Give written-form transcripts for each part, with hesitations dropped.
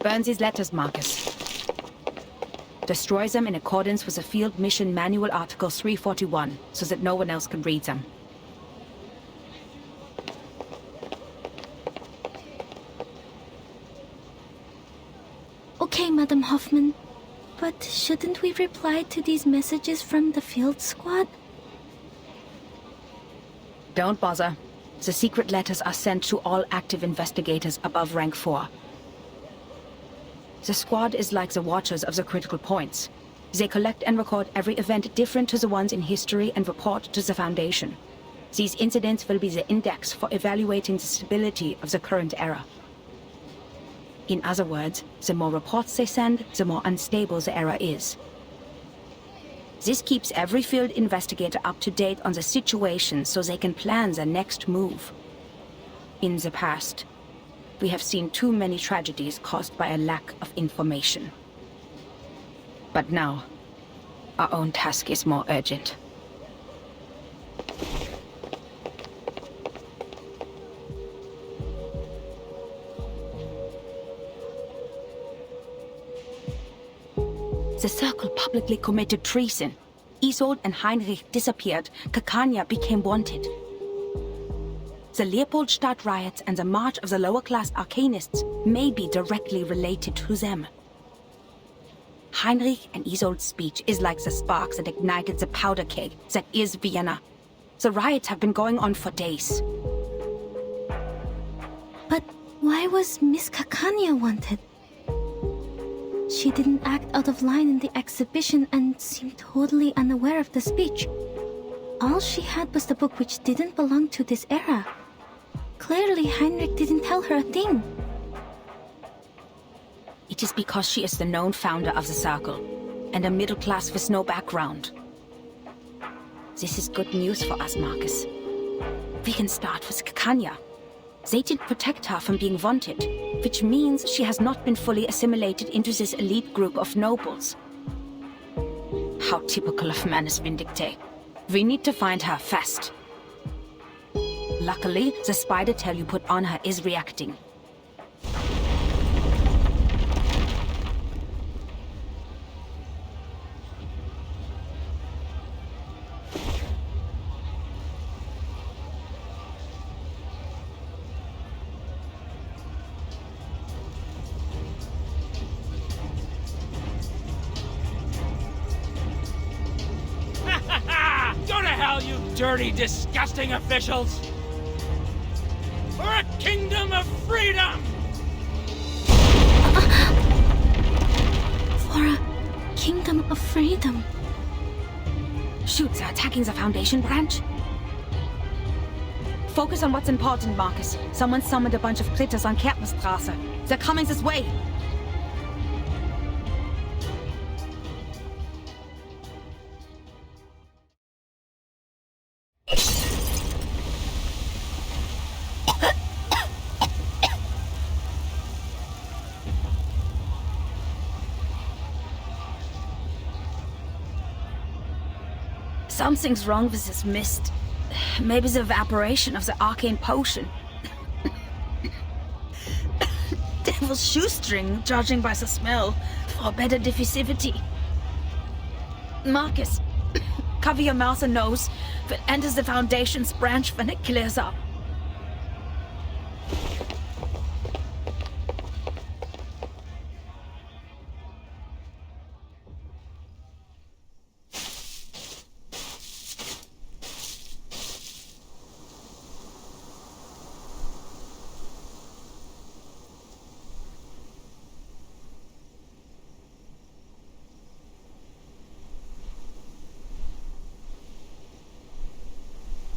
Burn these letters, Marcus. Destroy them in accordance with the Field Mission Manual Article 341, so that no one else can read them. Okay, Madam Hoffman. But shouldn't we reply to these messages from the field squad? Don't bother. The secret letters are sent to all active investigators above rank 4. The squad is like the watchers of the critical points. They collect and record every event different to the ones in history and report to the Foundation. These incidents will be the index for evaluating the stability of the current era. In other words, the more reports they send, the more unstable the era is. This keeps every field investigator up to date on the situation so they can plan their next move. In the past, we have seen too many tragedies caused by a lack of information. But now, our own task is more urgent. The Circle publicly committed treason. Isolde and Heinrich disappeared. Kakanya became wanted. The Leopoldstadt riots and the march of the lower-class arcanists may be directly related to them. Heinrich and Isolde's speech is like the spark that ignited the powder keg that is Vienna. The riots have been going on for days. But why was Miss Kakanya wanted? She didn't act out of line in the exhibition and seemed totally unaware of the speech. All she had was the book which didn't belong to this era. Clearly, Heinrich didn't tell her a thing. It is because she is the known founder of the Circle, and a middle class with no background. This is good news for us, Marcus. We can start with Kakanya. They did protect her from being wanted, which means she has not been fully assimilated into this elite group of nobles. How typical of Manus Vindicte. We need to find her fast. Luckily, the spider tail you put on her is reacting. Go to hell, you dirty, disgusting officials! For a kingdom of freedom! For a kingdom of freedom. Shoot, they're attacking the Foundation branch. Focus on what's important, Marcus. Someone summoned a bunch of critters on Kärtnerstraße. They're coming this way. Something's wrong with this mist. Maybe the evaporation of the arcane potion. Devil's shoestring, judging by the smell, for better diffusivity. Marcus, cover your mouth and nose, but enter the Foundation's branch when it clears up.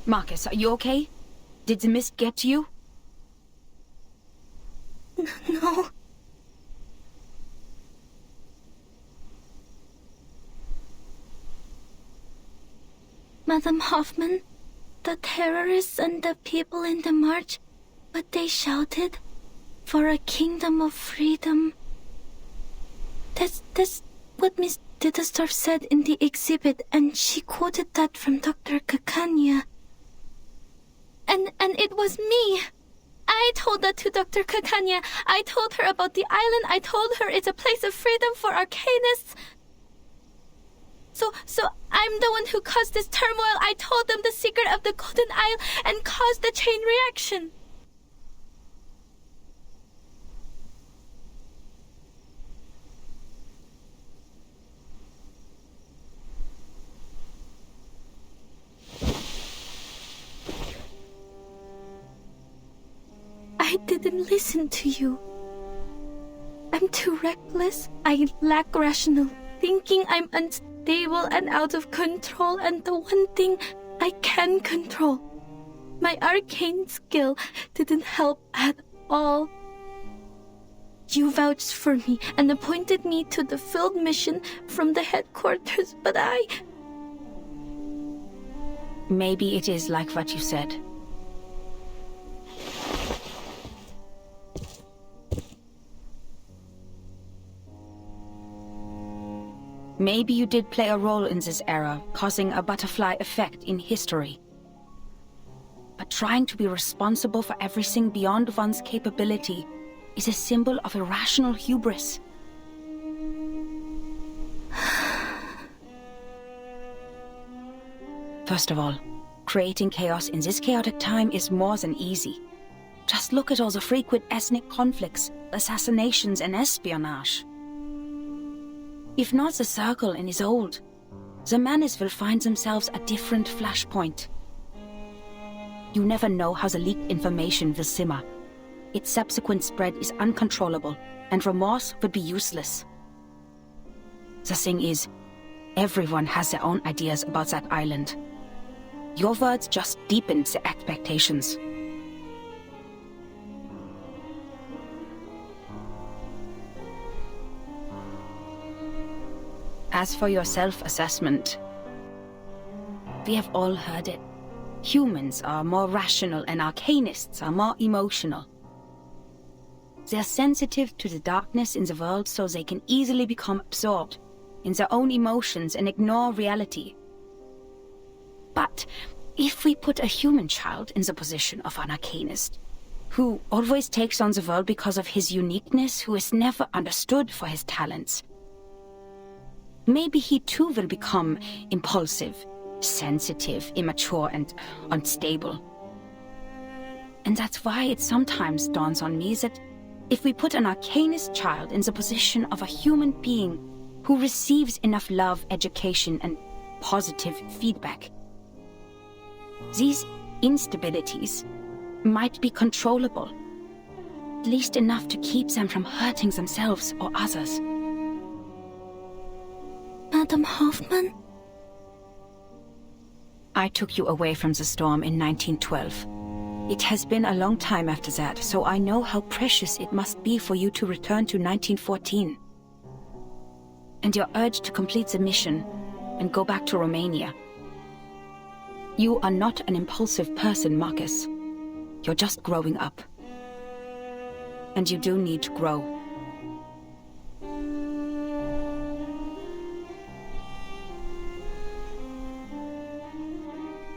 Marcus, are you okay? Did the mist get to you? No. Madam Hoffman, the terrorists and the people in the march, what they shouted, for a kingdom of freedom. That's what Miss Dittersdorf said in the exhibit, and she quoted that from Dr. Kakanya. And it was me! I told that to Dr. Kakanya. I told her about the island. I told her it's a place of freedom for arcanists. So I'm the one who caused this turmoil. I told them the secret of the Golden Isle and caused the chain reaction. I didn't listen to you. I'm too reckless. I lack rational thinking. I'm unstable and out of control, and the one thing I can control, my arcane skill, didn't help at all. You vouched for me and appointed me to the field mission from the headquarters, but Maybe it is like what you said. Maybe you did play a role in this era, causing a butterfly effect in history. But trying to be responsible for everything beyond one's capability is a symbol of irrational hubris. First of all, creating chaos in this chaotic time is more than easy. Just look at all the frequent ethnic conflicts, assassinations, and espionage. If not the circle and is old, the Manis will find themselves a different flashpoint. You never know how the leaked information will simmer. Its subsequent spread is uncontrollable, and remorse would be useless. The thing is, everyone has their own ideas about that island. Your words just deepened the expectations. As for your self-assessment, we have all heard it. Humans are more rational and arcanists are more emotional. They're sensitive to the darkness in the world, so they can easily become absorbed in their own emotions and ignore reality. But if we put a human child in the position of an arcanist, who always takes on the world because of his uniqueness, who is never understood for his talents, maybe he too will become impulsive, sensitive, immature, and unstable. And that's why it sometimes dawns on me that if we put an arcanist child in the position of a human being who receives enough love, education, and positive feedback, these instabilities might be controllable, at least enough to keep them from hurting themselves or others. Madam Hoffman? I took you away from the storm in 1912. It has been a long time after that, so I know how precious it must be for you to return to 1914. And your urge to complete the mission and go back to Romania. You are not an impulsive person, Marcus. You're just growing up. And you do need to grow.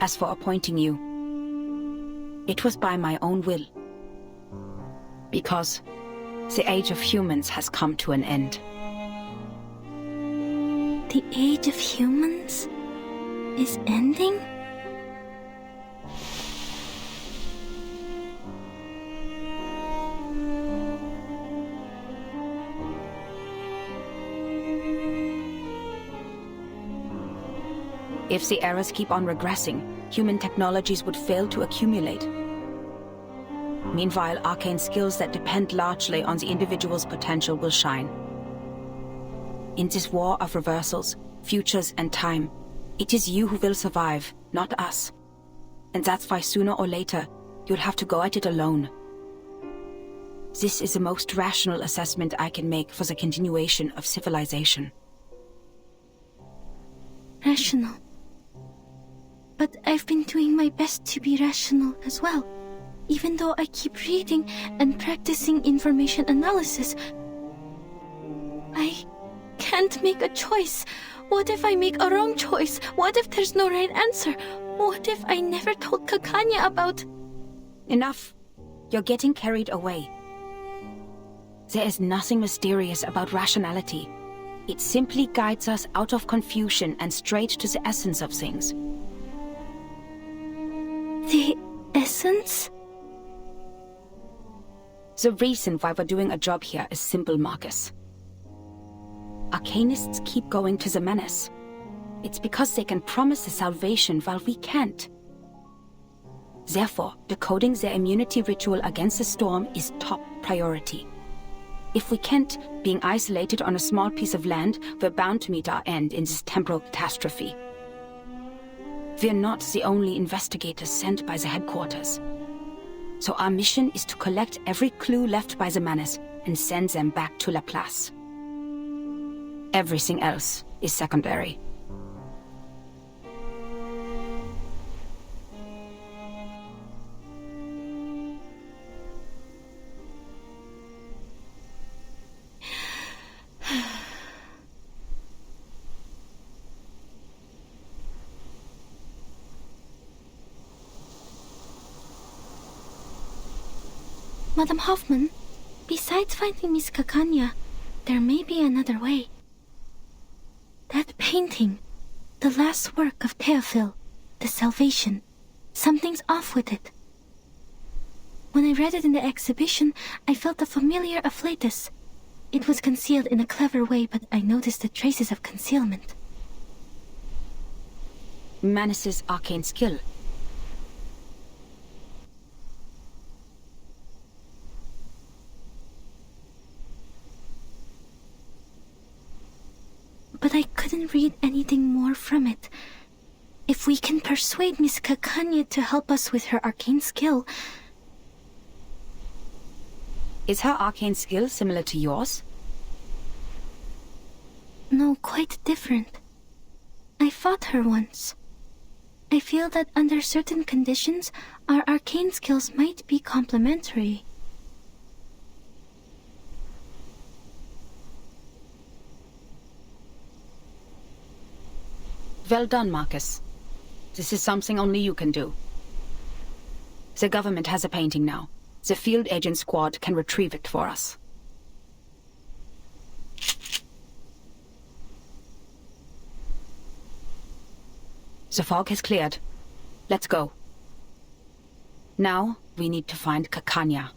As for appointing you, it was by my own will. Because the age of humans has come to an end. The age of humans is ending? If the eras keep on regressing, human technologies would fail to accumulate. Meanwhile, arcane skills that depend largely on the individual's potential will shine. In this war of reversals, futures, and time, it is you who will survive, not us. And that's why sooner or later, you'll have to go at it alone. This is the most rational assessment I can make for the continuation of civilization. Rational. But I've been doing my best to be rational as well. Even though I keep reading and practicing information analysis, I can't make a choice. What if I make a wrong choice? What if there's no right answer? What if I never told Kakanya about... Enough. You're getting carried away. There is nothing mysterious about rationality. It simply guides us out of confusion and straight to the essence of things. The essence? The reason why we're doing a job here is simple, Marcus. Arcanists keep going to the menace. It's because they can promise the salvation while we can't. Therefore, decoding their immunity ritual against the storm is top priority. If we can't, being isolated on a small piece of land, we're bound to meet our end in this temporal catastrophe. We're not the only investigators sent by the headquarters. So our mission is to collect every clue left by the menace and send them back to La Place. Everything else is secondary. Madam Hoffman, besides finding Miss Kakanya, there may be another way. That painting, the last work of Theophil, the Salvation, something's off with it. When I read it in the exhibition, I felt a familiar afflatus. It was concealed in a clever way, but I noticed the traces of concealment. Manus's arcane skill. But I couldn't read anything more from it. If we can persuade Miss Kakanya to help us with her arcane skill... Is her arcane skill similar to yours? No, quite different. I fought her once. I feel that under certain conditions, our arcane skills might be complementary. Well done, Marcus. This is something only you can do. The government has a painting now. The field agent squad can retrieve it for us. The fog has cleared. Let's go. Now, we need to find Kakanya.